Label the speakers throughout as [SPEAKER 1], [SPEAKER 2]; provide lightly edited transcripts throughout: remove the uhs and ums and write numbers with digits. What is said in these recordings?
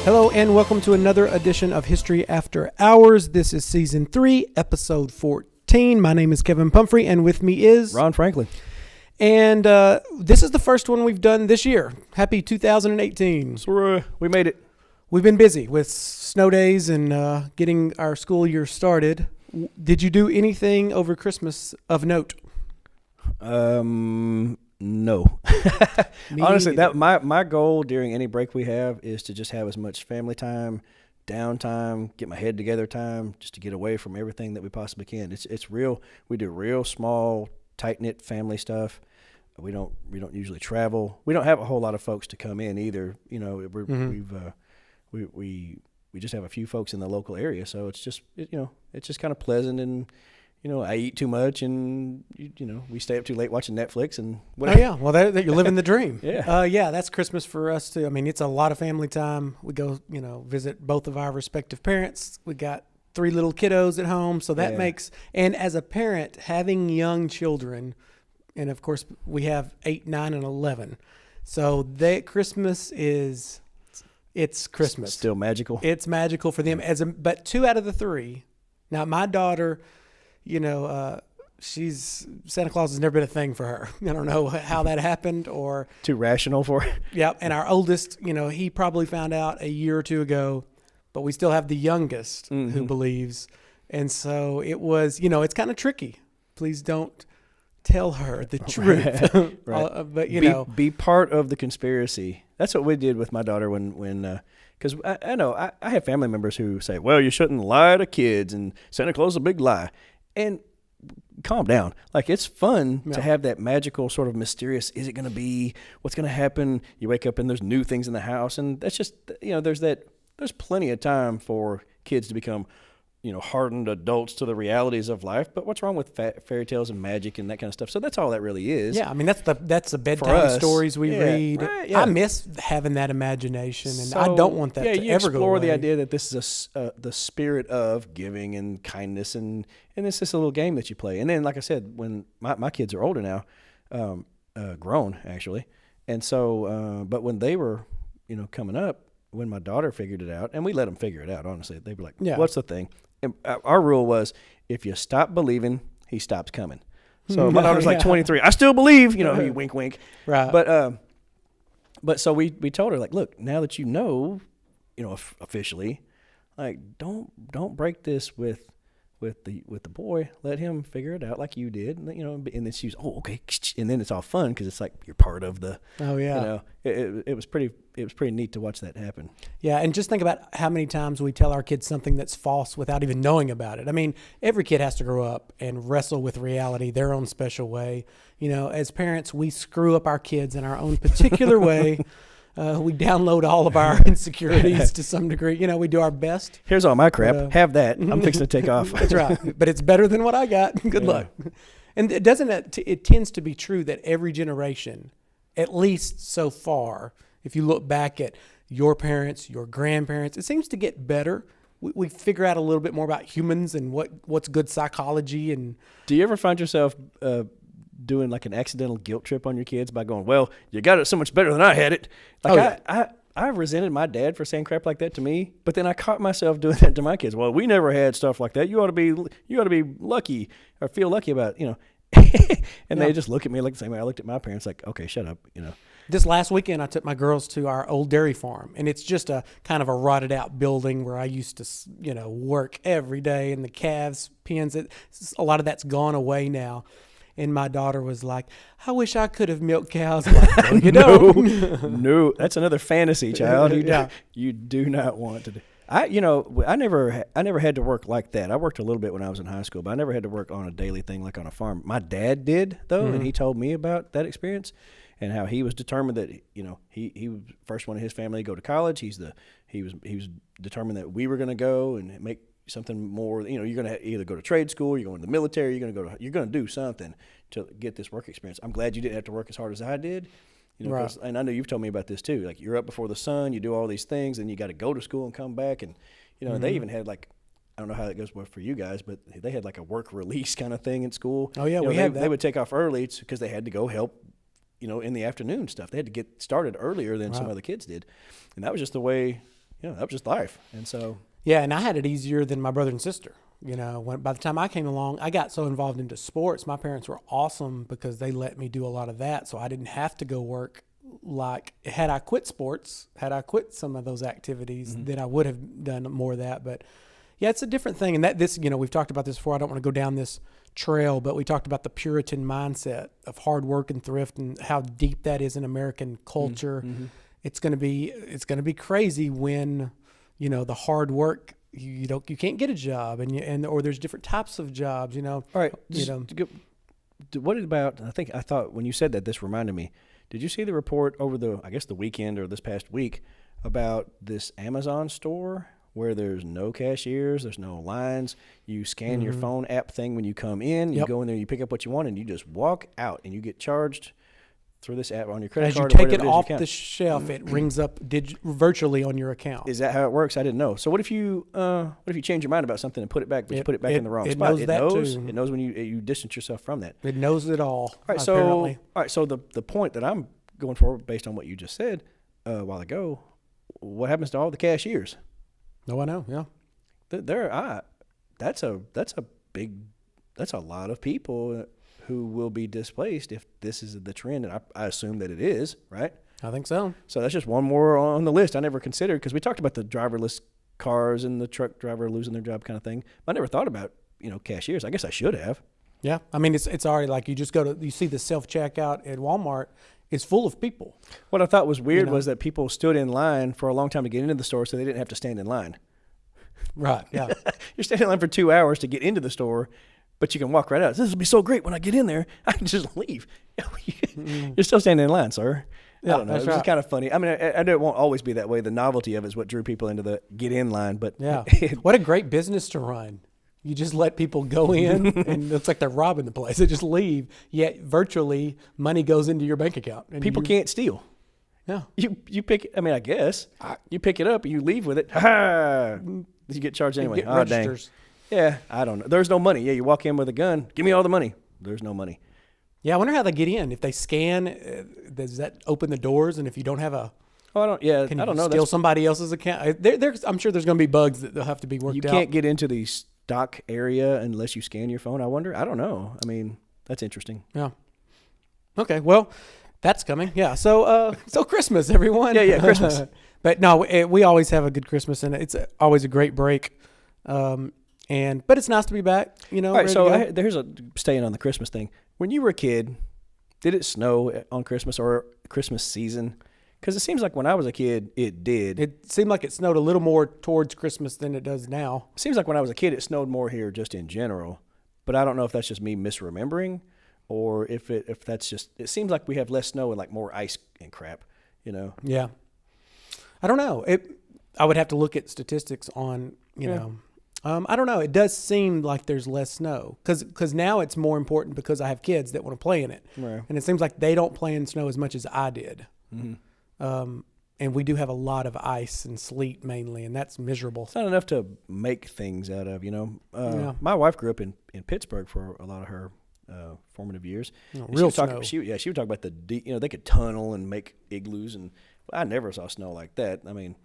[SPEAKER 1] Hello and welcome to another edition of History After Hours. This is Season 3, Episode 14. My name is Kevin Pumphrey and with me is...
[SPEAKER 2] Ron Franklin.
[SPEAKER 1] And this is the first one we've done this year. Happy 2018.
[SPEAKER 2] So we made it.
[SPEAKER 1] We've been busy with snow days and getting our school year started. Did you do anything over Christmas of note?
[SPEAKER 2] No. Honestly, that my goal during any break we have is to just have as much family time, downtime, get my head together time, just to get away from everything that we possibly can. It's real. We do real small, tight knit family stuff. We don't usually travel. We don't have a whole lot of folks to come in either. You know, we just have a few folks in the local area, so it's just it's just kind of pleasant. And I eat too much, and we stay up too late watching Netflix and whatever.
[SPEAKER 1] Oh yeah, well you're living the dream.
[SPEAKER 2] Yeah,
[SPEAKER 1] yeah, that's Christmas for us too. I mean, it's a lot of family time. We go, visit both of our respective parents. We got 3 little kiddos at home, so that makes. And as a parent, having young children, and of course we have 8, 9, and 11, so Christmas is. It's Christmas.
[SPEAKER 2] Still magical.
[SPEAKER 1] It's magical for them. But 2 out of the 3. Now my daughter, she's Santa Claus has never been a thing for her. I don't know how that happened or
[SPEAKER 2] too rational for her.
[SPEAKER 1] Yep. And our oldest, he probably found out a year or 2 ago, but we still have the youngest who believes. And so it was, it's kind of tricky. Please don't tell her the truth.
[SPEAKER 2] Right.
[SPEAKER 1] But
[SPEAKER 2] be part of the conspiracy. That's what we did with my daughter when because I know I have family members who say, well, you shouldn't lie to kids and Santa Claus is a big lie. And calm down. Like, it's fun to have that magical sort of mysterious, is it going to be, what's going to happen? You wake up and there's new things in the house. And that's just, there's plenty of time for kids to become hardened adults to the realities of life. But what's wrong with fairy tales and magic and that kind of stuff? So that's all that really is.
[SPEAKER 1] Yeah, I mean, that's the bedtime stories we read.
[SPEAKER 2] Right, yeah.
[SPEAKER 1] I miss having that imagination, and I don't want that to ever go away.
[SPEAKER 2] You explore the idea that this is the spirit of giving and kindness, and it's just a little game that you play. And then, like I said, when my kids are older now, grown actually, and so but when they were coming up, when my daughter figured it out, and we let them figure it out, honestly, they'd be like, what's the thing? And our rule was, if you stop believing, he stops coming. So my daughter's like 23. I still believe, he wink, wink. Right. But so we told her, like, look, now that officially, like, don't break this with the boy. Let him figure it out like you did, and then she was, okay, and then it's all fun because it's like you're part of the. Oh yeah. It was pretty neat to watch that happen.
[SPEAKER 1] Yeah, and just think about how many times we tell our kids something that's false without even knowing about it. I mean, every kid has to grow up and wrestle with reality their own special way. As parents, we screw up our kids in our own particular way. We download all of our insecurities to some degree. We do our best.
[SPEAKER 2] Here's all my crap. Have that. I'm fixing to take off.
[SPEAKER 1] That's right. But it's better than what I got. Good luck. And it tends to be true that every generation, at least so far, if you look back at your parents, your grandparents, it seems to get better. We figure out a little bit more about humans and what's good psychology. And
[SPEAKER 2] do you ever find yourself doing like an accidental guilt trip on your kids by going, well, you got it so much better than I had it? Like I resented my dad for saying crap like that to me, but then I caught myself doing that to my kids. Well, we never had stuff like that. You ought to be lucky or feel lucky about, and they just look at me like the same way I looked at my parents, like, okay, shut up,
[SPEAKER 1] This last weekend, I took my girls to our old dairy farm, and it's just a kind of a rotted out building where I used to, work every day, and the calves, pens, a lot of that's gone away now. And my daughter was like, I wish I could have milked cows. I'm like, no, you don't.
[SPEAKER 2] No, that's another fantasy, child. You do not want to do. I never had to work like that. I worked a little bit when I was in high school, but I never had to work on a daily thing like on a farm. My dad did, though, and he told me about that experience and how he was determined that, he was the first one in his family to go to college. He was determined that we were going to go and make something more, you're going to either go to trade school, you're going to the military, you're going to do something to get this work experience. I'm glad you didn't have to work as hard as I did. Right. And I know you've told me about this too. Like, you're up before the sun, you do all these things, and you got to go to school and come back. And, they even had like, I don't know how that goes for you guys, but they had like a work release kind of thing in school.
[SPEAKER 1] Oh yeah, we had that.
[SPEAKER 2] They would take off early because they had to go help, in the afternoon stuff. They had to get started earlier than some other kids did. And that was just the way that was just life. And so,
[SPEAKER 1] yeah, and I had it easier than my brother and sister. By the time I came along, I got so involved into sports. My parents were awesome because they let me do a lot of that, so I didn't have to go work. Like, had I quit sports, had I quit some of those activities, then I would have done more of that. But yeah, it's a different thing. And we've talked about this before. I don't want to go down this trail, but we talked about the Puritan mindset of hard work and thrift and how deep that is in American culture. It's going to be crazy when, the hard work, you can't get a job or there's different types of jobs,
[SPEAKER 2] All right. What about, I thought when you said that, this reminded me, did you see the report over the weekend or this past week about this Amazon store where there's no cashiers, there's no lines, you scan your phone app thing when you come in, you go in there, you pick up what you want, and you just walk out, and you get charged through this app on your credit card.
[SPEAKER 1] As you take it off the shelf, it rings up virtually on your account.
[SPEAKER 2] Is that how it works? I didn't know. So what if you change your mind about something and put it back, but you put it back in the wrong spot?
[SPEAKER 1] It knows.
[SPEAKER 2] It knows when you distance yourself from that.
[SPEAKER 1] It knows it all.
[SPEAKER 2] All right. So the point that I'm going for, based on what you just said a while ago, what happens to all the cashiers?
[SPEAKER 1] No, I know. Yeah.
[SPEAKER 2] That's a lot of people who will be displaced if this is the trend, and I assume that it is, right?
[SPEAKER 1] I think so.
[SPEAKER 2] So that's just one more on the list I never considered, because we talked about the driverless cars and the truck driver losing their job kind of thing. I never thought about, cashiers. I guess I should have.
[SPEAKER 1] Yeah. I mean, it's already like you just you see the self-checkout at Walmart. It's full of people.
[SPEAKER 2] What I thought was weird was that people stood in line for a long time to get into the store, so they didn't have to stand in line.
[SPEAKER 1] Right, yeah.
[SPEAKER 2] You're standing in line for 2 hours to get into the store, but you can walk right out. This will be so great when I get in there. I can just leave. You're still standing in line, sir.
[SPEAKER 1] Yeah,
[SPEAKER 2] I don't know. It's just kind of funny. I mean, I know it won't always be that way. The novelty of it is what drew people into the get in line. But
[SPEAKER 1] yeah, what a great business to run. You just let people go in, and it looks like they're robbing the place. They just leave, yet virtually money goes into your bank account. And
[SPEAKER 2] people can't steal.
[SPEAKER 1] Yeah.
[SPEAKER 2] You pick it. I mean, I guess. You pick it up, and you leave with it. Ha! You get charged anyway.
[SPEAKER 1] Oh, dang.
[SPEAKER 2] Yeah, I don't know. There's no money. Yeah, you walk in with a gun. Give me all the money. There's no money.
[SPEAKER 1] Yeah, I wonder how they get in. If they scan, does that open the doors? And if you don't have a...
[SPEAKER 2] Oh, I don't. Yeah,
[SPEAKER 1] can
[SPEAKER 2] I don't know.
[SPEAKER 1] Steal somebody else's account? I'm sure there's going to be bugs that they'll have to be worked out.
[SPEAKER 2] You can't get into the stock area unless you scan your phone. I wonder. I don't know. I mean, that's interesting.
[SPEAKER 1] Yeah. Okay. Well, that's coming. Yeah. So Christmas, everyone.
[SPEAKER 2] Yeah. Christmas.
[SPEAKER 1] But no, we always have a good Christmas, and it's always a great break. But it's nice to be back. All
[SPEAKER 2] right. So here's staying on the Christmas thing. When you were a kid, did it snow on Christmas or Christmas season? Because it seems like when I was a kid, it did.
[SPEAKER 1] It seemed like it snowed a little more towards Christmas than it does now.
[SPEAKER 2] It seems like when I was a kid, it snowed more here just in general. But I don't know if that's just me misremembering, or if that's just, it seems like we have less snow and like more ice and crap,
[SPEAKER 1] Yeah. I don't know. I would have to look at statistics on, I don't know. It does seem like there's less snow because now it's more important because I have kids that want to play in it.
[SPEAKER 2] Right.
[SPEAKER 1] And it seems like they don't play in snow as much as I did.
[SPEAKER 2] Mm-hmm.
[SPEAKER 1] And we do have a lot of ice and sleet mainly, and that's miserable.
[SPEAKER 2] It's not enough to make things out of, My wife grew up in Pittsburgh for a lot of her formative years.
[SPEAKER 1] Real snow.
[SPEAKER 2] She would talk about they could tunnel and make igloos, and I never saw snow like that. I mean,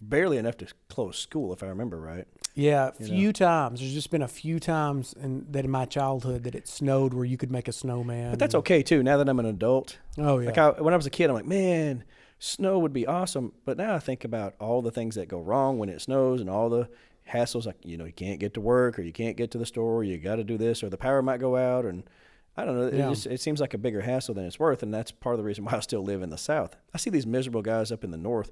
[SPEAKER 2] barely enough to close school, if I remember right.
[SPEAKER 1] Yeah, few times. There's just been a few times in my childhood that it snowed where you could make a snowman.
[SPEAKER 2] But that's okay, too, now that I'm an adult.
[SPEAKER 1] Oh, yeah.
[SPEAKER 2] Like when I was a kid, I'm like, man, snow would be awesome. But now I think about all the things that go wrong when it snows and all the hassles, like, you can't get to work or you can't get to the store, or you got to do this, or the power might go out, and I don't know.
[SPEAKER 1] Yeah.
[SPEAKER 2] It seems like a bigger hassle than it's worth, and that's part of the reason why I still live in the South. I see these miserable guys up in the North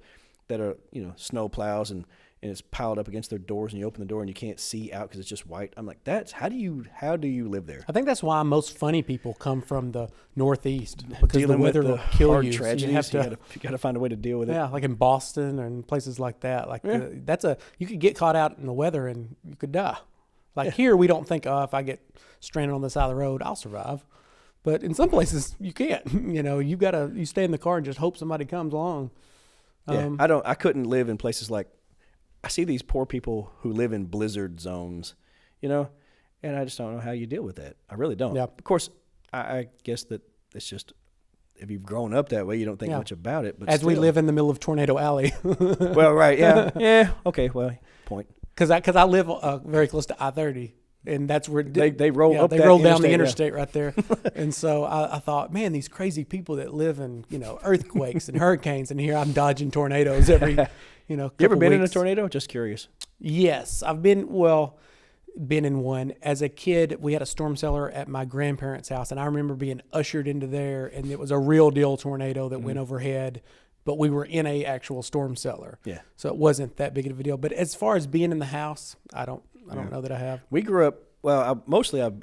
[SPEAKER 2] that are, snow plows and it's piled up against their doors, and you open the door and you can't see out because it's just white. I'm like, how do you live there?
[SPEAKER 1] I think that's why most funny people come from the Northeast, because
[SPEAKER 2] dealing
[SPEAKER 1] the weather
[SPEAKER 2] with the
[SPEAKER 1] will kill
[SPEAKER 2] hard
[SPEAKER 1] you.
[SPEAKER 2] tragedies,
[SPEAKER 1] So
[SPEAKER 2] you got to find a way to deal with it.
[SPEAKER 1] Yeah, like in Boston and places like that. Like you could get caught out in the weather and you could die. Like here, we don't think, if I get stranded on the side of the road, I'll survive. But in some places you can't. You stay in the car and just hope somebody comes along.
[SPEAKER 2] Yeah, I couldn't live in places like, I see these poor people who live in blizzard zones, and I just don't know how you deal with that. I really don't.
[SPEAKER 1] Yeah.
[SPEAKER 2] Of course, I guess that it's just if you've grown up that way, you don't think much about it. But
[SPEAKER 1] as we live in the middle of Tornado Alley.
[SPEAKER 2] Well, right, yeah. Okay, well, point.
[SPEAKER 1] Because I live very close to I-30. And that's where
[SPEAKER 2] they roll up.
[SPEAKER 1] They roll down the interstate right there, and so I thought, man, these crazy people that live in earthquakes and hurricanes, and here I'm dodging tornadoes every
[SPEAKER 2] You ever been in a tornado? Just curious.
[SPEAKER 1] Yes, I've been in one. As a kid, we had a storm cellar at my grandparents' house, and I remember being ushered into there, and it was a real deal tornado that went overhead. But we were in a actual storm cellar, so it wasn't that big of a deal. But as far as being in the house, I don't know that I have.
[SPEAKER 2] We grew up. Well,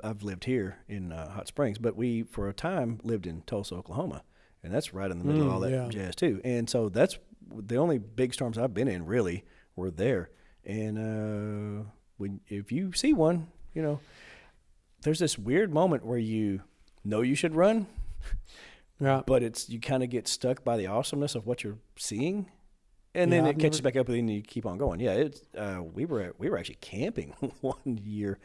[SPEAKER 2] I've lived here in Hot Springs, but we for a time lived in Tulsa, Oklahoma, and that's right in the middle of all that jazz too. And so that's the only big storms I've been in really were there. And if you see one, there's this weird moment where you know you should run. Yeah. But you kind of get stuck by the awesomeness of what you're seeing, and then it catches back up, and then you keep on going. Yeah, we were actually camping one year,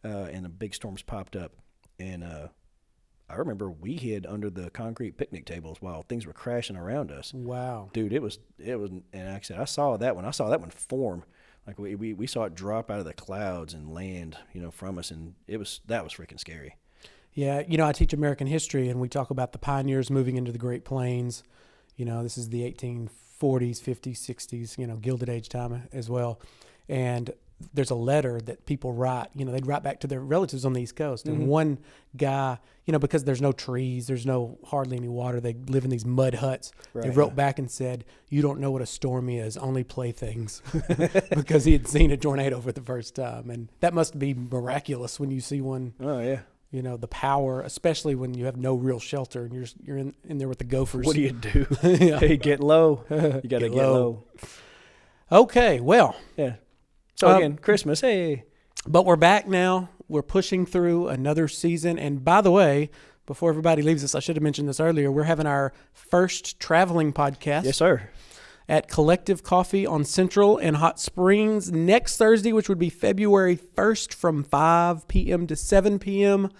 [SPEAKER 2] and the big storms popped up, and I remember we hid under the concrete picnic tables while things were crashing around us.
[SPEAKER 1] Wow,
[SPEAKER 2] dude, it was, and like I said, I saw that one form. Like we saw it drop out of the clouds and land, from us, and that was freaking scary.
[SPEAKER 1] Yeah, I teach American history, and we talk about the pioneers moving into the Great Plains. This is the 1840s, 50s, 60s, Gilded Age time as well. And there's a letter that people write, they'd write back to their relatives on the East Coast. And one guy, because there's no trees, there's hardly any water, they live in these mud huts. Right, they wrote back and said, "You don't know what a storm is, only playthings," because he had seen a tornado for the first time. And that must be miraculous when you see one.
[SPEAKER 2] Oh, yeah.
[SPEAKER 1] The power, especially when you have no real shelter and you're in there with the gophers.
[SPEAKER 2] What do you do? Hey, get low. You got to get low.
[SPEAKER 1] Okay, well.
[SPEAKER 2] Yeah. So again, Christmas, hey.
[SPEAKER 1] But we're back now. We're pushing through another season. And by the way, before everybody leaves us, I should have mentioned this earlier. We're having our first traveling podcast.
[SPEAKER 2] Yes, sir.
[SPEAKER 1] At Collective Coffee on Central and Hot Springs next Thursday, which would be February 1st from 5 p.m. to 7 p.m.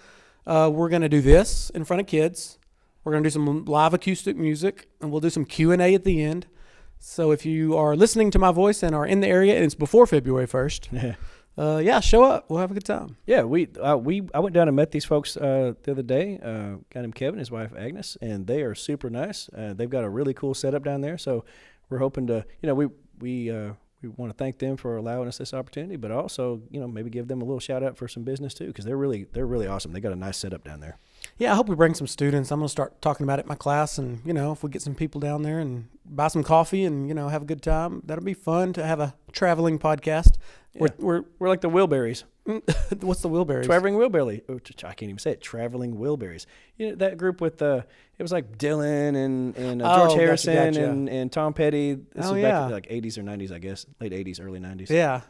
[SPEAKER 1] We're going to do this in front of kids. We're going to do some live acoustic music, and we'll do some Q&A at the end. So if you are listening to my voice and are in the area, and it's before February 1st, show up. We'll have a good time.
[SPEAKER 2] Yeah, I went down and met these folks the other day, a guy named Kevin, his wife Agnes, and they are super nice. They've got a really cool setup down there, so we're hoping to, we want to thank them for allowing us this opportunity, but also, maybe give them a little shout out for some business too, because they're really awesome. They got a nice setup down there.
[SPEAKER 1] Yeah, I hope we bring some students. I'm going to start talking about it in my class, and if we get some people down there and buy some coffee and have a good time, that'll be fun to have a traveling podcast.
[SPEAKER 2] Yeah. We're like the Wilburys.
[SPEAKER 1] What's the Wilburys?
[SPEAKER 2] Traveling Wilbury. I can't even say it. Traveling Wilburys. That group with it was like Dylan and George Harrison
[SPEAKER 1] gotcha.
[SPEAKER 2] And Tom Petty. This was
[SPEAKER 1] yeah.
[SPEAKER 2] back in like 80s or 90s, I guess. Late 80s, early 90s.
[SPEAKER 1] Yeah,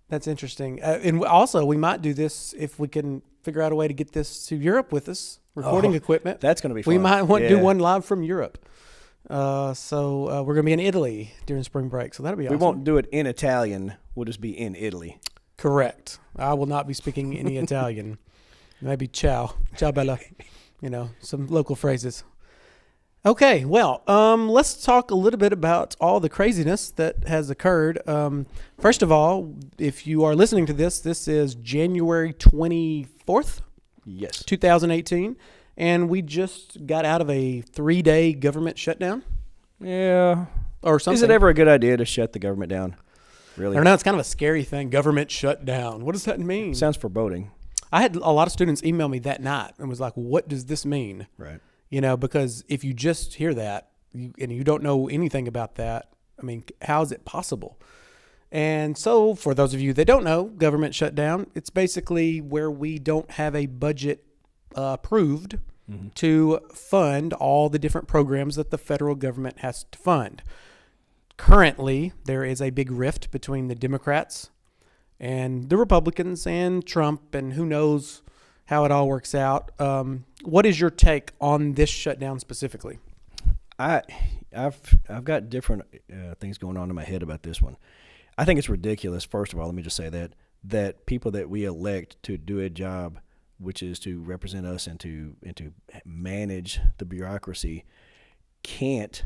[SPEAKER 1] that's interesting. And also, we might do this if we can figure out a way to get this to Europe with us. Recording equipment.
[SPEAKER 2] That's going to be fun.
[SPEAKER 1] We might want to do one live from Europe. So we're going to be in Italy during spring break, so that'll be awesome.
[SPEAKER 2] We won't do it in Italian. We'll just be in Italy.
[SPEAKER 1] Correct. I will not be speaking any Italian. Maybe ciao bella, some local phrases. Okay, well, let's talk a little bit about all the craziness that has occurred. First of all, if you are listening to this is January 24th.
[SPEAKER 2] Yes.
[SPEAKER 1] 2018. And we just got out of a 3-day government shutdown.
[SPEAKER 2] Yeah.
[SPEAKER 1] Or something.
[SPEAKER 2] Is it ever a good idea to shut the government down? Really?
[SPEAKER 1] I don't know. It's kind of a scary thing. Government shutdown. What does that mean?
[SPEAKER 2] Sounds foreboding.
[SPEAKER 1] I had a lot of students email me that night and was like, what does this mean?
[SPEAKER 2] Right.
[SPEAKER 1] Because if you just hear that and you don't know anything about that, how is it possible? And so for those of you that don't know, government shutdown, it's basically where we don't have a budget approved to fund all the different programs that the federal government has to fund. Currently, there is a big rift between the Democrats and the Republicans and Trump, and who knows how it all works out. What is your take on this shutdown specifically?
[SPEAKER 2] I've got different things going on in my head about this one. I think it's ridiculous. First of all, let me just say that people that we elect to do a job which is to represent us and to manage the bureaucracy, can't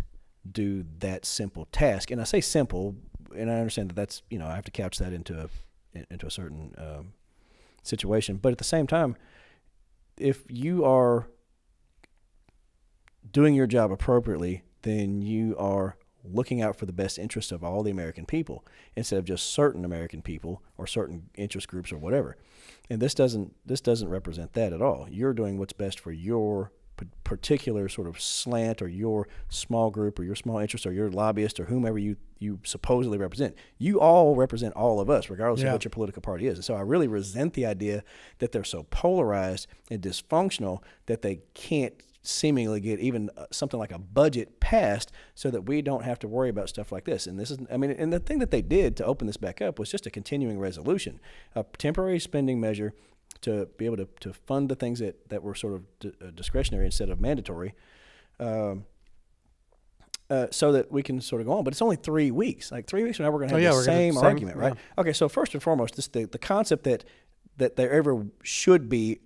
[SPEAKER 2] do that simple task. And I say simple, and I understand that that's, I have to couch that into a certain situation. But at the same time, if you are doing your job appropriately, then you are looking out for the best interests of all the American people instead of just certain American people or certain interest groups or whatever. And this doesn't represent that at all. You're doing what's best for your particular sort of slant or your small group or your small interest or your lobbyist or whomever you supposedly represent. You all represent all of us, regardless of what your political party is. And so I really resent the idea that they're so polarized and dysfunctional that they can't seemingly get even something like a budget passed so that we don't have to worry about stuff like this. And and the thing that they did to open this back up was just a continuing resolution, a temporary spending measure to be able to fund the things that were sort of discretionary instead of mandatory, so that we can sort of go on. But it's only 3 weeks. Like 3 weeks from now, we're going to have the same argument, right? Okay, so first and foremost, the concept that there ever should be,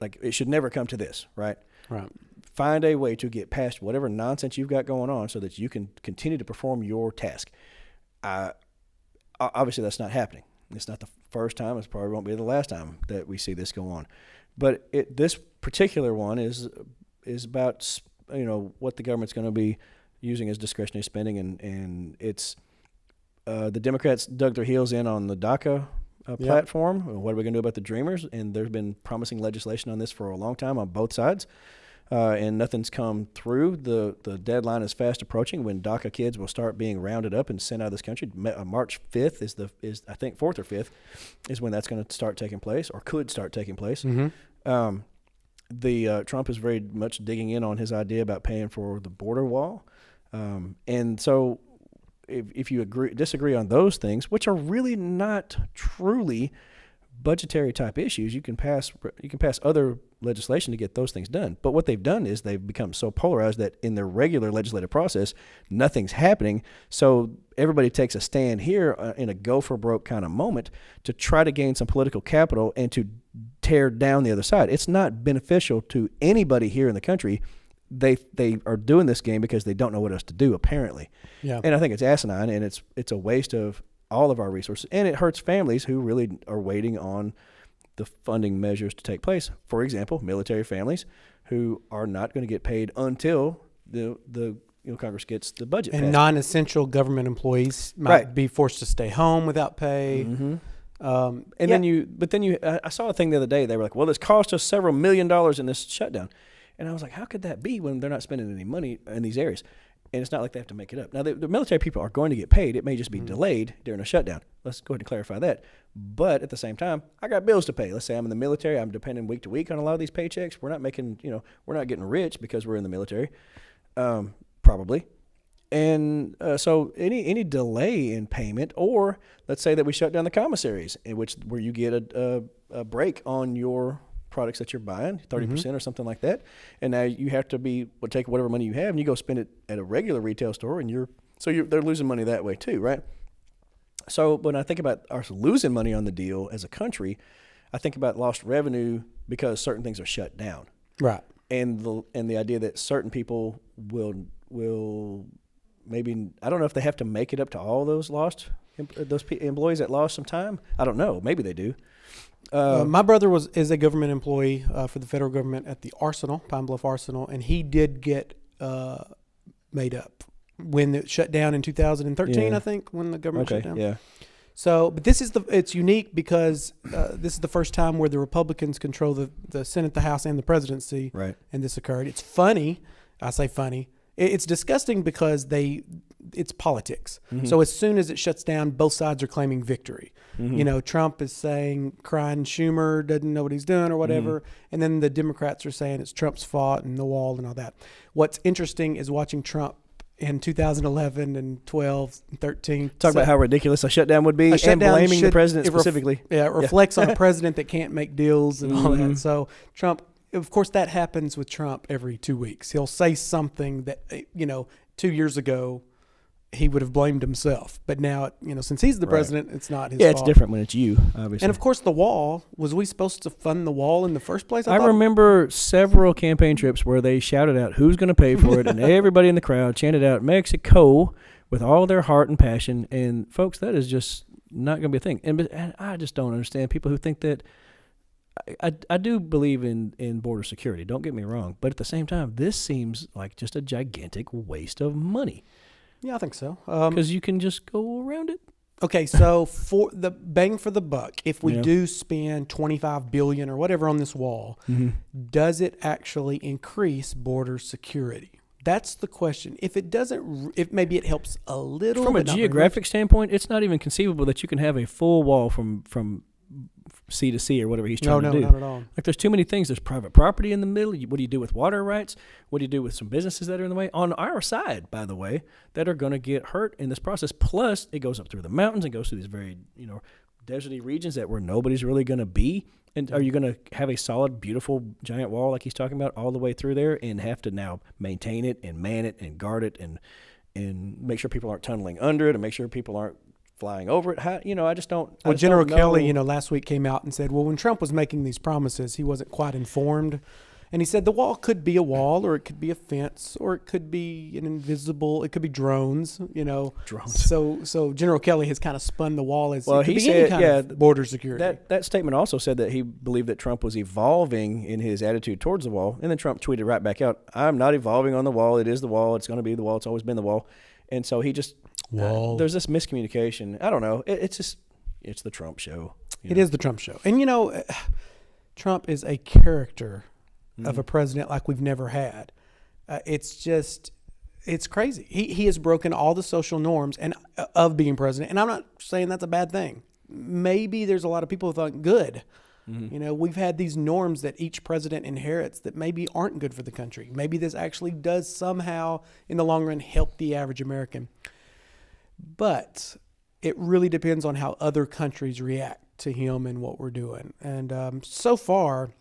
[SPEAKER 2] like, it should never come to this, right?
[SPEAKER 1] Right.
[SPEAKER 2] Find a way to get past whatever nonsense you've got going on so that you can continue to perform your task. Obviously, that's not happening. It's not the first time. It probably won't be the last time that we see this go on. But this particular one is about what the government's going to be using as discretionary spending, and it's the Democrats dug their heels in on the DACA platform. What are we going to do about the Dreamers? And there's been promising legislation on this for a long time on both sides. And nothing's come through. The deadline is fast approaching when DACA kids will start being rounded up and sent out of this country. March 5th is I think 4th or 5th is when that's going to start taking place or could start taking place. Mm-hmm. Trump is very much digging in on his idea about paying for the border wall. And so if you disagree on those things, which are really not truly budgetary type issues, you can pass other legislation to get those things done. But what they've done is they've become so polarized that in their regular legislative process, nothing's happening. So everybody takes a stand here in a go for broke kind of moment to try to gain some political capital and to tear down the other side. It's not beneficial to anybody here in the country. They are doing this game because they don't know what else to do, apparently. Yeah. And I think it's asinine, and it's a waste of all of our resources, and it hurts families who really are waiting on the funding measures to take place. For example, military families who are not going to get paid until the Congress gets the budget passed.
[SPEAKER 1] And non-essential government employees might be forced to stay home without pay.
[SPEAKER 2] Mm-hmm. I saw a thing the other day. They were like, well, it's cost us several $1 million in this shutdown. And I was like, how could that be when they're not spending any money in these areas? And it's not like they have to make it up. Now, the military people are going to get paid. It may just be delayed during a shutdown. Let's go ahead and clarify that. But at the same time, I got bills to pay. Let's say I'm in the military. I'm depending week to week on a lot of these paychecks. We're not making, we're not getting rich because we're in the military, probably. And so any delay in payment, or let's say that we shut down the commissaries, where you get a break on your products that you're buying, 30% or something like that, and now you have to take whatever money you have and you go spend it at a regular retail store, and they're losing money that way too, right? So when I think about us losing money on the deal as a country, I think about lost revenue because certain things are shut down,
[SPEAKER 1] right?
[SPEAKER 2] And the idea that certain people will maybe, I don't know if they have to make it up to all those employees that lost some time. I don't know. Maybe they do.
[SPEAKER 1] My brother is a government employee for the federal government at the Arsenal, Pine Bluff Arsenal, and he did get made up when it shut down in 2013, I think, when the government shut down. Yeah. So, but it's unique because this is the first time where the Republicans control the Senate, the House, and the presidency. Right. And this occurred. It's funny. I say funny. It's disgusting because it's politics. Mm-hmm. So as soon as it shuts down, both sides are claiming victory. Mm-hmm. Trump is saying crying Schumer doesn't know what he's doing or whatever. Mm-hmm. And then the Democrats are saying it's Trump's fault and the wall and all that. What's interesting is watching Trump in 2011 and 12 and 13.
[SPEAKER 2] Talk about how ridiculous a shutdown would be and blaming the president specifically.
[SPEAKER 1] It reflects on a president that can't make deals and all that. So Trump, of course, that happens with Trump every 2 weeks. He'll say something that, 2 years ago, he would have blamed himself. But now, since he's the president, it's not his fault.
[SPEAKER 2] Yeah, it's different when it's you, obviously.
[SPEAKER 1] And of course, the wall, was we supposed to fund the wall in the first place?
[SPEAKER 2] I remember several campaign trips where they shouted out who's going to pay for it, and everybody in the crowd chanted out Mexico with all their heart and passion. And folks, that is just not going to be a thing. And I just don't understand people who think that. I do believe in border security, don't get me wrong, but at the same time, this seems like just a gigantic waste of money.
[SPEAKER 1] Yeah, I think so.
[SPEAKER 2] Because you can just go around it.
[SPEAKER 1] Okay, so for the bang for the buck, if we do spend $25 billion or whatever on this wall, does it actually increase border security? That's the question. If it doesn't, if maybe it helps a little.
[SPEAKER 2] From a geographic standpoint, it's not even conceivable that you can have a full wall from sea to sea or whatever he's trying to do.
[SPEAKER 1] No, not at all.
[SPEAKER 2] Like there's too many things. There's private property in the middle. What do you do with water rights? What do you do with some businesses that are in the way? On our side, by the way, that are going to get hurt in this process. Plus, it goes up through the mountains and goes through these very, deserty regions where nobody's really going to be. And are you going to have a solid, beautiful, giant wall like he's talking about all the way through there and have to now maintain it and man it and guard it and make sure people aren't tunneling under it and make sure people aren't flying over it? I just don't.
[SPEAKER 1] Well, General Kelly, last week came out and said, well, when Trump was making these promises, he wasn't quite informed. And he said the wall could be a wall, or it could be a fence, or it could be it could be drones,
[SPEAKER 2] Drones.
[SPEAKER 1] So General Kelly has kind of spun the wall as
[SPEAKER 2] he said,
[SPEAKER 1] of border security.
[SPEAKER 2] That statement also said that he believed that Trump was evolving in his attitude towards the wall. And then Trump tweeted right back out, I'm not evolving on the wall. It is the wall. It's going to be the wall. It's always been the wall. And so he just, there's this miscommunication. I don't know. It's the Trump show.
[SPEAKER 1] It is the Trump show. And, Trump is a character of a president like we've never had. It's crazy. He has broken all the social norms of being president. And I'm not saying that's a bad thing. Maybe there's a lot of people who thought good. We've had these norms that each president inherits that maybe aren't good for the country. Maybe this actually does somehow in the long run help the average American. But it really depends on how other countries react to him and what we're doing. And so far,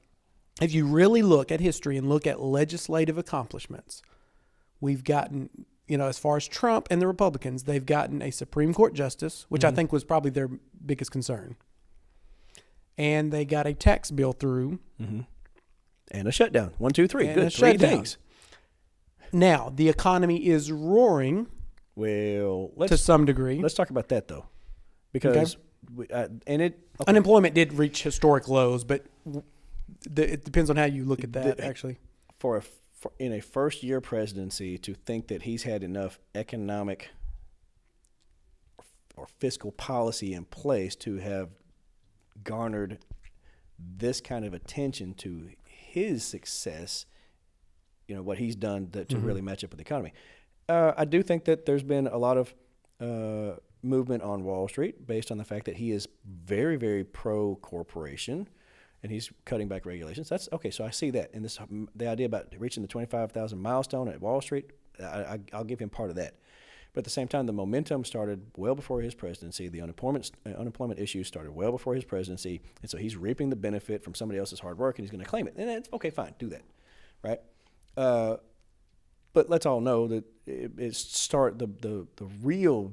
[SPEAKER 1] if you really look at history and look at legislative accomplishments, we've gotten, as far as Trump and the Republicans, they've gotten a Supreme Court justice, which I think was probably their biggest concern. And they got a tax bill through.
[SPEAKER 2] And a shutdown. 1, 2, 3.
[SPEAKER 1] And
[SPEAKER 2] good. 3 things.
[SPEAKER 1] Now, the economy is roaring.
[SPEAKER 2] Well,
[SPEAKER 1] to some degree.
[SPEAKER 2] Let's talk about that, though. Because,
[SPEAKER 1] unemployment did reach historic lows, but it depends on how you look at that, actually.
[SPEAKER 2] In a first-year presidency, to think that he's had enough economic or fiscal policy in place to have garnered this kind of attention to his success, what he's done to really match up with the economy. I do think that there's been a lot of movement on Wall Street based on the fact that he is very, very pro-corporation and he's cutting back regulations. That's okay. So I see that. And the idea about reaching the 25,000 milestone at Wall Street, I'll give him part of that. But at the same time, the momentum started well before his presidency. The unemployment issues started well before his presidency. And so he's reaping the benefit from somebody else's hard work, and he's going to claim it. And that's okay, fine, do that, right? But let's all know that the real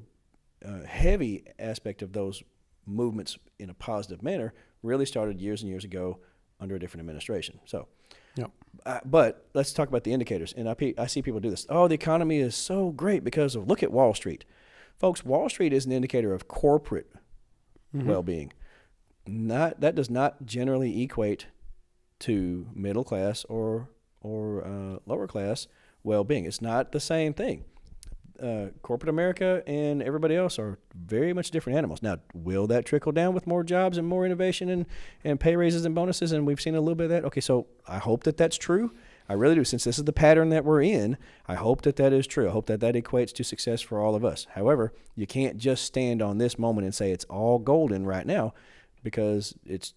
[SPEAKER 2] heavy aspect of those movements in a positive manner really started years and years ago under a different administration. So, but let's talk about the indicators. And I see people do this. Oh, the economy is so great because of, look at Wall Street. Folks, Wall Street is an indicator of corporate well-being. That does not generally equate to middle class or lower class well-being. It's not the same thing. Corporate America and everybody else are very much different animals. Now, will that trickle down with more jobs and more innovation and pay raises and bonuses? And we've seen a little bit of that. Okay, so I hope that that's true. I really do. Since this is the pattern that we're in, I hope that is true. I hope that equates to success for all of us. However, you can't just stand on this moment and say it's all golden right now, because it's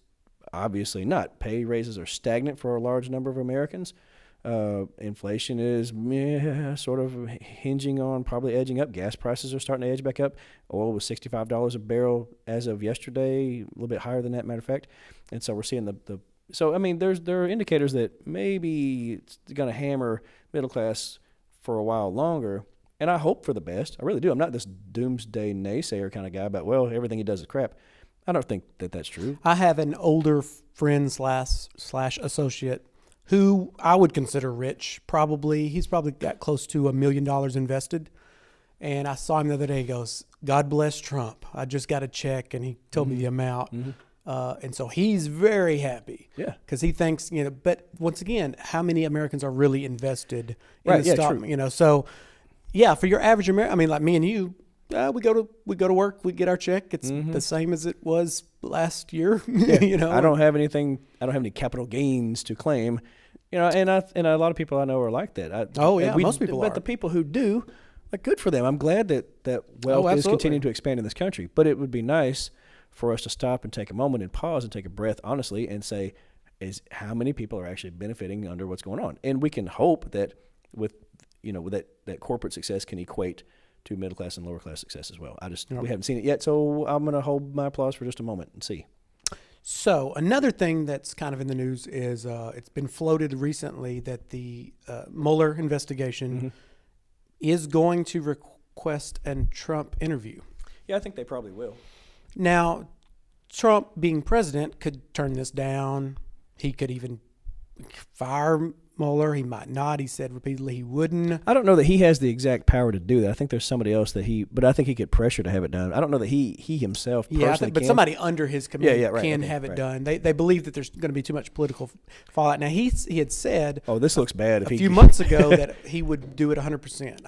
[SPEAKER 2] obviously not. Pay raises are stagnant for a large number of Americans. Inflation is sort of hinging on probably edging up. Gas prices are starting to edge back up. Oil was $65 a barrel as of yesterday, a little bit higher than that, matter of fact. And so we're seeing so I mean, there are indicators that maybe it's going to hammer middle class for a while longer. And I hope for the best. I really do. I'm not this doomsday naysayer kind of guy about, well, everything he does is crap. I don't think that that's true.
[SPEAKER 1] I have an older friend slash associate who I would consider rich. He's probably got close to $1 million invested. And I saw him the other day. He goes, "God bless Trump. I just got a check," and he told me the amount. And so he's very happy.
[SPEAKER 2] Yeah.
[SPEAKER 1] Because he thinks, but once again, how many Americans are really invested in the stock?
[SPEAKER 2] True.
[SPEAKER 1] So yeah, for your average American, I mean, like me and you, we go to work, we get our check. It's the same as it was last year.
[SPEAKER 2] Yeah. I don't have any capital gains to claim. And a lot of people I know are like that.
[SPEAKER 1] Most people are.
[SPEAKER 2] But the people who do, like, good for them. I'm glad that wealth is continuing to expand in this country. But it would be nice for us to stop and take a moment and pause and take a breath honestly and say, is how many people are actually benefiting under what's going on? And we can hope that with that corporate success can equate to middle class and lower class success as well. We haven't seen it yet, so I'm going to hold my applause for just a moment and see.
[SPEAKER 1] So another thing that's kind of in the news is it's been floated recently that the Mueller investigation is going to request a Trump interview.
[SPEAKER 2] Yeah, I think they probably will.
[SPEAKER 1] Now, Trump, being president, could turn this down. He could even fire Mueller. He might not. He said repeatedly he wouldn't.
[SPEAKER 2] I don't know that he has the exact power to do that. I think there's somebody else but I think he could pressure to have it done. I don't know that he himself personally
[SPEAKER 1] but
[SPEAKER 2] can.
[SPEAKER 1] somebody under his command can have it done. They believe that there's going to be too much political fallout. Now, he had said
[SPEAKER 2] this looks bad.
[SPEAKER 1] A few months ago that he would do it 100%.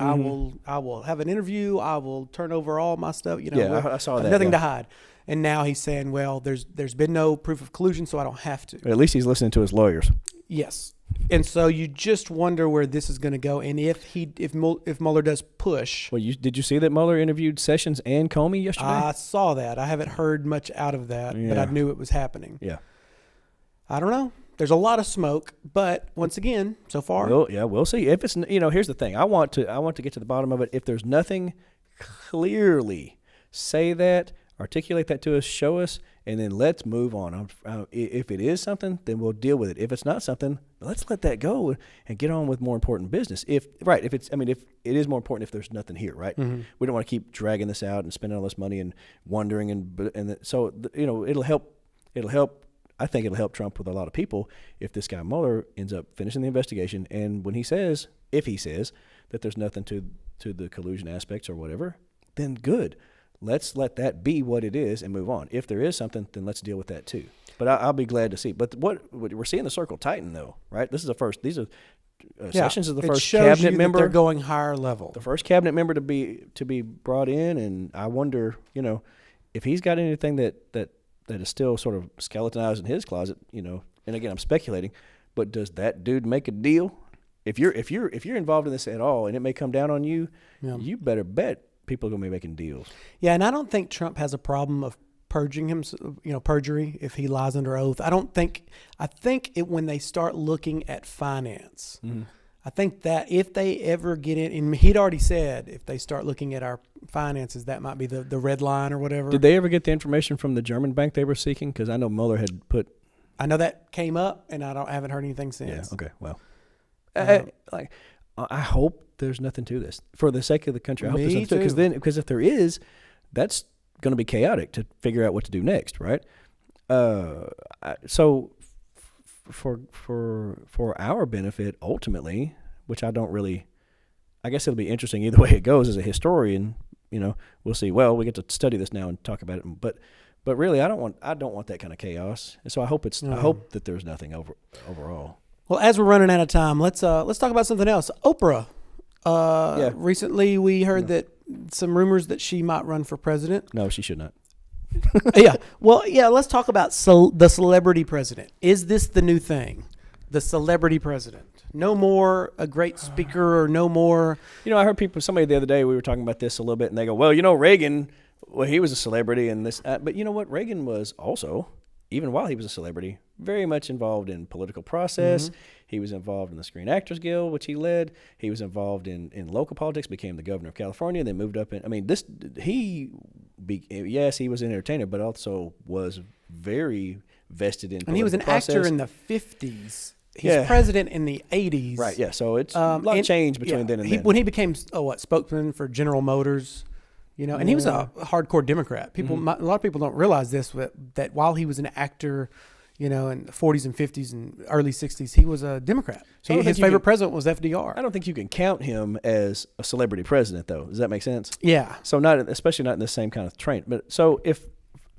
[SPEAKER 1] I will have an interview. I will turn over all my stuff.
[SPEAKER 2] I saw that.
[SPEAKER 1] Nothing to hide. And now he's saying, well, there's been no proof of collusion, so I don't have to.
[SPEAKER 2] At least he's listening to his lawyers.
[SPEAKER 1] Yes. And so you just wonder where this is going to go, and if Mueller does push.
[SPEAKER 2] Well, did you see that Mueller interviewed Sessions and Comey yesterday?
[SPEAKER 1] I saw that. I haven't heard much out of that, but I knew it was happening.
[SPEAKER 2] Yeah.
[SPEAKER 1] I don't know. There's a lot of smoke, but once again, so far.
[SPEAKER 2] We'll see. If it's here's the thing. I want to get to the bottom of it. If there's nothing, clearly say that, articulate that to us, show us, and then let's move on. If it is something, then we'll deal with it. If it's not something, let's let that go and get on with more important business. If it is more important if there's nothing here, right? Mm-hmm. We don't want to keep dragging this out and spending all this money and wondering so it'll help. I think it'll help Trump with a lot of people if this guy Mueller ends up finishing the investigation, and if he says that there's nothing to the collusion aspects or whatever, then good. Let's let that be what it is and move on. If there is something, then let's deal with that too. But I'll be glad to see. But what we're seeing the circle tighten, though, right? This is the first. These are Sessions is the first cabinet member.
[SPEAKER 1] They're going higher level.
[SPEAKER 2] The first cabinet member to be brought in, and I wonder, if he's got anything that is still sort of skeletonized in his closet, And again, I'm speculating, but does that dude make a deal? If you're involved in this at all, and it may come down on you, you better bet people are going to be making deals.
[SPEAKER 1] Yeah, and I don't think Trump has a problem of purging him, perjury if he lies under oath. I think when they start looking at finance, I think that if they ever get in, and he'd already said if they start looking at our finances, that might be the red line or whatever.
[SPEAKER 2] Did they ever get the information from the German bank they were seeking? Because I know Mueller had put.
[SPEAKER 1] I know that came up, and I haven't heard anything since.
[SPEAKER 2] Yeah. Okay. Well, I hope there's nothing to this for the sake of the country. I hope there's nothing to it, because if there is, that's going to be chaotic to figure out what to do next, right? So for our benefit, ultimately, which I guess it'll be interesting either way it goes. As a historian, we'll see. Well, we get to study this now and talk about it, but really, I don't want that kind of chaos. And so I hope that there's nothing overall.
[SPEAKER 1] Well, as we're running out of time, let's talk about something else. Oprah. Recently, we heard that some rumors that she might run for president.
[SPEAKER 2] No, she should not.
[SPEAKER 1] Yeah. Well, yeah, let's talk about the celebrity president. Is this the new thing? The celebrity president. No more a great speaker or no more.
[SPEAKER 2] I heard somebody the other day, we were talking about this a little bit, and they go, well, Reagan, he was a celebrity and this. But you know what? Reagan was also, even while he was a celebrity, very much involved in political process. Mm-hmm. He was involved in the Screen Actors Guild, which he led. He was involved in local politics, became the governor of California, then moved up yes, he was an entertainer, but also was very vested in political
[SPEAKER 1] And he was an
[SPEAKER 2] process.
[SPEAKER 1] actor in the 50s. He's president in the 80s.
[SPEAKER 2] Right, yeah. So it's a lot of change between then and then.
[SPEAKER 1] When he became, spokesman for General Motors, and he was a hardcore Democrat. A lot of people don't realize this, that while he was an actor, in the 40s and 50s and early 60s, he was a Democrat. So his favorite president was FDR.
[SPEAKER 2] I don't think you can count him as a celebrity president, though. Does that make sense?
[SPEAKER 1] Yeah.
[SPEAKER 2] So especially not in the same kind of train. But so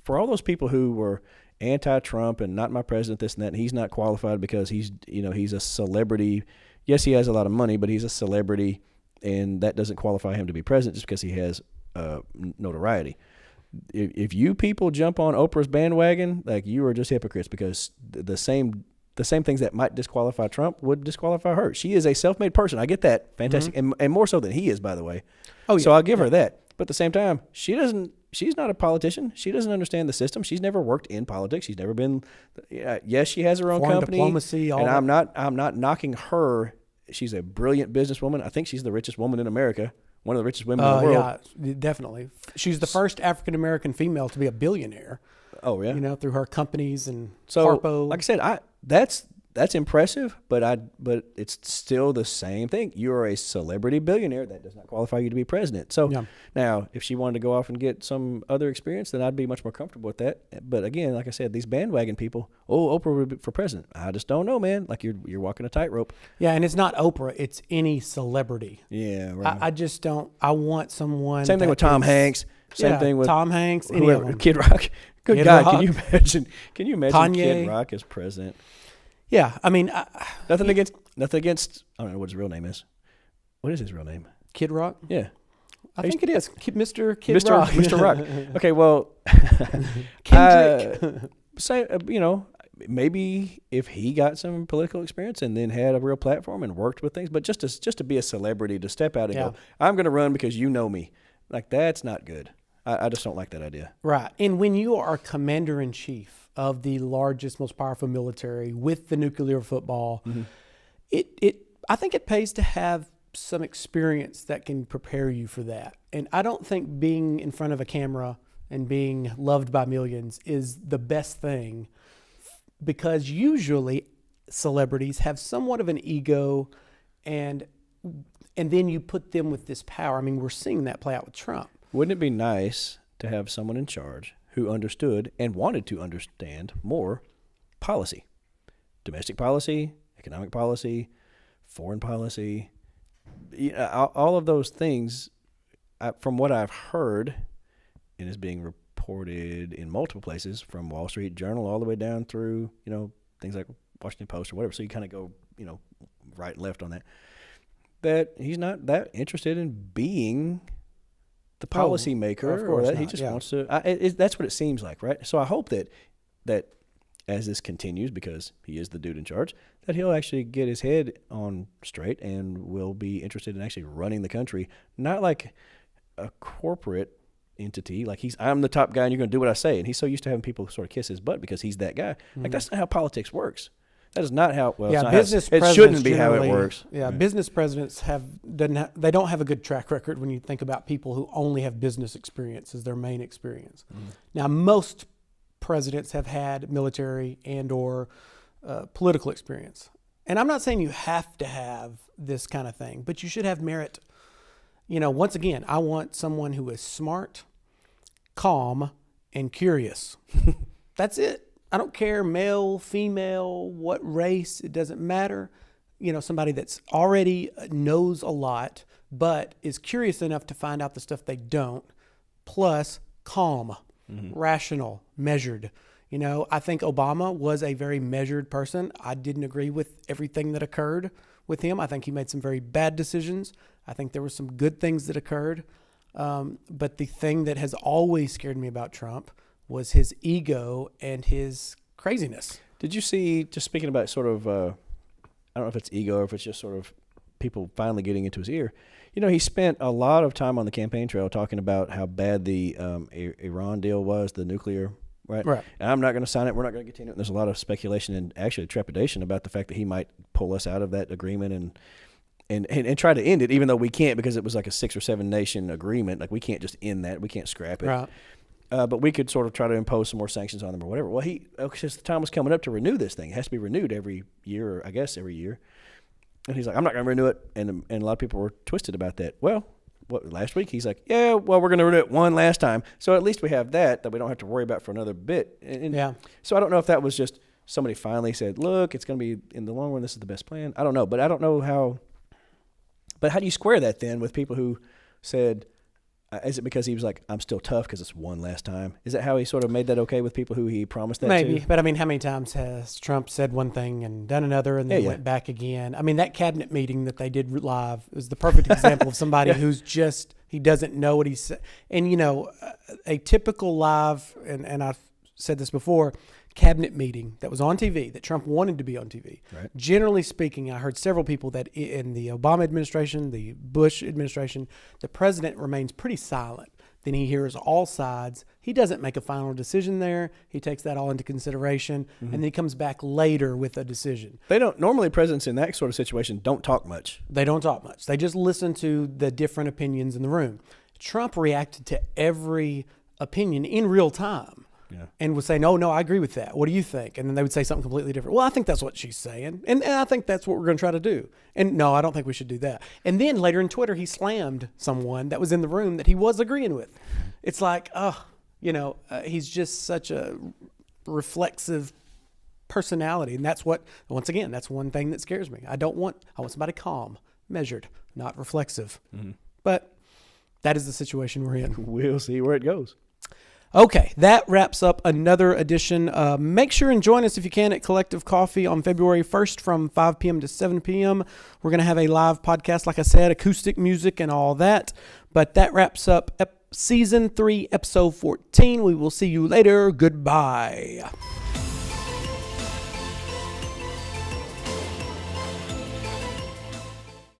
[SPEAKER 2] for all those people who were anti-Trump and not my president, this and that, and he's not qualified because he's a celebrity. Yes, he has a lot of money, but he's a celebrity, and that doesn't qualify him to be president just because he has notoriety. If you people jump on Oprah's bandwagon, like, you are just hypocrites, because the same things that might disqualify Trump would disqualify her. She is a self-made person. I get that. Fantastic. And more so than he is, by the way. Oh, yeah. So I'll give her that. But at the same time, she's not a politician. She doesn't understand the system. She's never worked in politics. She's never been, yes, she has her own
[SPEAKER 1] foreign
[SPEAKER 2] company.
[SPEAKER 1] Diplomacy, all
[SPEAKER 2] and
[SPEAKER 1] that.
[SPEAKER 2] I'm not knocking her. She's a brilliant businesswoman. I think she's the richest woman in America. One of the richest women in the world.
[SPEAKER 1] Yeah, definitely. She's the first African-American female to be a billionaire.
[SPEAKER 2] Oh, yeah.
[SPEAKER 1] Through her companies and
[SPEAKER 2] so,
[SPEAKER 1] Harpo.
[SPEAKER 2] Like I said, that's impressive, but it's still the same thing. You're a celebrity billionaire. That does not qualify you to be president. So now, if she wanted to go off and get some other experience, then I'd be much more comfortable with that. But again, like I said, these bandwagon people, Oprah would be for president. I just don't know, man. Like, you're walking a tightrope.
[SPEAKER 1] Yeah, and it's not Oprah. It's any celebrity.
[SPEAKER 2] Yeah, right.
[SPEAKER 1] I just don't. I want someone.
[SPEAKER 2] Same thing with Tom Hanks. Same thing with
[SPEAKER 1] Tom Hanks.
[SPEAKER 2] Whoever,
[SPEAKER 1] any of them.
[SPEAKER 2] Kid Rock. Good
[SPEAKER 1] Kid
[SPEAKER 2] God,
[SPEAKER 1] Rock.
[SPEAKER 2] Can you imagine
[SPEAKER 1] Kanye.
[SPEAKER 2] Kid Rock as president?
[SPEAKER 1] Yeah, I mean,
[SPEAKER 2] nothing against. I don't know what his real name is. What is his real name?
[SPEAKER 1] Kid Rock.
[SPEAKER 2] Yeah,
[SPEAKER 1] I think it is Mr. Kid Rock.
[SPEAKER 2] Mr. Rock. Okay, well,
[SPEAKER 1] Kendrick.
[SPEAKER 2] Maybe if he got some political experience and then had a real platform and worked with things, but just to be a celebrity, to step out and go, I'm going to run because you know me. Like, that's not good. I just don't like that idea.
[SPEAKER 1] Right, and when you are commander in chief of the largest, most powerful military with the nuclear football, I think it pays to have some experience that can prepare you for that. And I don't think being in front of a camera and being loved by millions is the best thing, because usually celebrities have somewhat of an ego, and then you put them with this power. I mean, we're seeing that play out with Trump.
[SPEAKER 2] Wouldn't it be nice to have someone in charge who understood and wanted to understand more policy, domestic policy, economic policy, foreign policy, all of those things? From what I've heard, and is being reported in multiple places, from Wall Street Journal all the way down through, things like Washington Post or whatever. So you kind of go, right and left on that. That he's not that interested in being the policymaker, or that he just wants to. That's what it seems like, right? So I hope that as this continues, because he is the dude in charge, that he'll actually get his head on straight and will be interested in actually running the country, not like a corporate entity. Like, I'm the top guy and you're going to do what I say. And he's so used to having people sort of kiss his butt because he's that guy. Mm-hmm. Like, that's not how politics works. That is not how. Well, it shouldn't be how it works.
[SPEAKER 1] Yeah, right. Business presidents they don't have a good track record when you think about people who only have business experience as their main experience. Mm-hmm. Now, most presidents have had military and or political experience, and I'm not saying you have to have this kind of thing, but you should have merit. Once again, I want someone who is smart, calm, and curious. That's it. I don't care, male, female, what race, it doesn't matter. Somebody that's already knows a lot, but is curious enough to find out the stuff they don't, plus calm, rational, measured. I think Obama was a very measured person. I didn't agree with everything that occurred with him. I think he made some very bad decisions. I think there were some good things that occurred. But the thing that has always scared me about Trump was his ego and his craziness.
[SPEAKER 2] Did you see, just speaking about sort of, I don't know if it's ego or if it's just sort of people finally getting into his ear. He spent a lot of time on the campaign trail talking about how bad the Iran deal was, the nuclear, right? And I'm not going to sign it. We're not going to get into it. There's a lot of speculation and actually trepidation about the fact that he might pull us out of that agreement and try to end it, even though we can't, because it was like a 6 or 7 nation agreement. Like, we can't just end that. We can't scrap it.
[SPEAKER 1] Right.
[SPEAKER 2] but we could sort of try to impose some more sanctions on them or whatever. Well, since the time was coming up to renew this thing, it has to be renewed every year, or I guess every year. And he's like, I'm not going to renew it. And a lot of people were twisted about that. Well, last week he's like, yeah, well, we're going to renew it one last time. So at least we have that we don't have to worry about for another bit. And so I don't know if that was just somebody finally said, look, it's going to be, in the long run, this is the best plan. I don't know. But I don't know how. But how do you square that then with people who said, is it because he was like, I'm still tough because it's one last time? Is that how he sort of made that okay with people who he promised that
[SPEAKER 1] Maybe.
[SPEAKER 2] to?
[SPEAKER 1] But I mean, how many times has Trump said one thing and done another and then went back again? I mean, that cabinet meeting that they did live is the perfect example of somebody who's just, he doesn't know what he's saying. And, you know, a typical live, and I've said this before, cabinet meeting that was on TV, that Trump wanted to be on TV.
[SPEAKER 2] Right.
[SPEAKER 1] Generally speaking, I heard several people that in the Obama administration, the Bush administration, the president remains pretty silent. Then he hears all sides. He doesn't make a final decision there. He takes that all into consideration, and then he comes back later with a decision.
[SPEAKER 2] They don't, normally presidents in that sort of situation don't talk much.
[SPEAKER 1] They don't talk much. They just listen to the different opinions in the room. Trump reacted to every opinion in real time.
[SPEAKER 2] Yeah.
[SPEAKER 1] And would say, no, I agree with that. What do you think? And then they would say something completely different. Well, I think that's what she's saying. And I think that's what we're going to try to do. And no, I don't think we should do that. And then later in Twitter, he slammed someone that was in the room that he was agreeing with. It's like, he's just such a reflexive personality. And that's what, once again, that's one thing that scares me. I want somebody calm, measured, not reflexive. Mm-hmm. But that is the situation we're in.
[SPEAKER 2] We'll see where it goes.
[SPEAKER 1] Okay, that wraps up another edition. Make sure and join us if you can at Collective Coffee on February 1st from 5 p.m. to 7 p.m. We're going to have a live podcast, like I said, acoustic music and all that. But that wraps up Season 3, Episode 14. We will see you later. Goodbye.